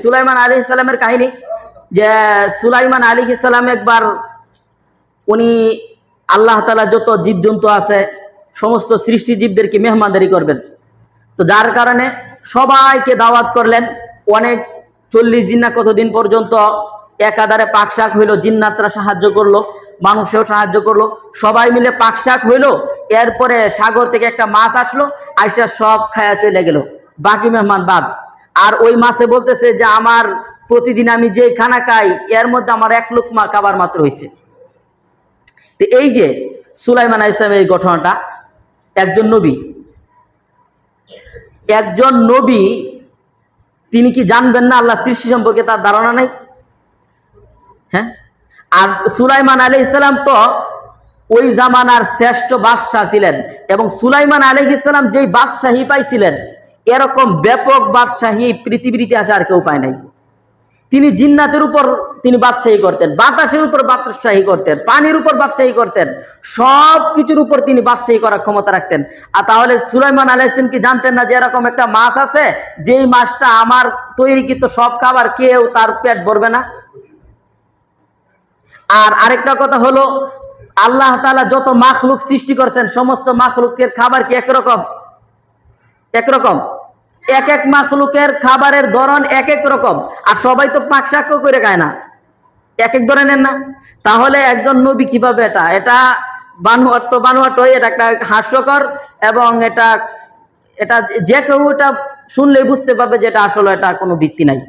সুলাইমান আলাইহিস সালামের কাহিনী, যে সুলাইমান আলাইহিস সালাম একবার উনি আল্লাহ তাআলা যত জীবজন্তু আছে সমস্ত সৃষ্টি জীবদেরকে মেহমানদারি করবেন। তো যার কারণে সবাইকে দাওয়াত করলেন। অনেক 40 দিন না কতদিন পর্যন্ত একাধারে পাকশাক হইলো, জিন্নাতরা সাহায্য করলো, মানুষেও সাহায্য করলো, সবাই মিলে পাকশাক হইলো। এরপরে সাগর থেকে একটা মাছ আসলো, আইসা সব খায়া চলে গেল, বাকি মেহমান বাদ। আর ওই মাছে বলতেছে যে আমার প্রতিদিন আমি যে খানা খাই এর মধ্যে আমার 1 লুকমা খাবার মাত্র হয়েছে। তো এই যে সুলাইমান আলাইহিস সালামের এই ঘটনাটা, একজন নবী তিনি কি জানবেন না আল্লাহ সৃষ্টি সম্পর্কে তার ধারণা নাই? হ্যাঁ। আর সুলাইমান আলাইহিস সালাম তো ওই জামানার শ্রেষ্ঠ বাদশাহ ছিলেন, এবং সুলাইমান আলাইহিস সালাম যেই বাদশাহী পাইছিলেন এরকম ব্যাপক বাদশাহী পৃথিবীর ইতিহাসে আর কেউ পায় নাই। তিনি জিন্নাতের উপর তিনি বাদশাহী করতেন, বাতাসের উপর বাদশাহী করতেন, পানির উপর বাদশাহী করতেন, সব কিছুর উপর তিনি বাদশাহী করার ক্ষমতা রাখতেন। আর তাহলে সুলাইমান আলাইহিস সালাম কি জানতেন না যে এরকম একটা মাছ আছে, যেই মাছটা আমার তৈরিকৃত সব খাবার কেউ তার পেট ভরবে না? আর আরেকটা কথা হলো, আল্লাহ তাআলা যত মাখলুক সৃষ্টি করেছেন সমস্ত মাখলুকের খাবার কি একরকম? একরকম? এক এক মাখলুকের খাবারের ধরন এক এক রকম। আর সবাই তো পাকশাক করে খায় না, এক এক ধরনের না। তাহলে একজন নবী কিভাবে এটা বানোয়াট হয়ে এটা একটা হাস্যকর, এবং এটা যে কেউ এটা শুনলেই বুঝতে পারবে যে এটা আসলে এটা কোনো ভিত্তি নাই।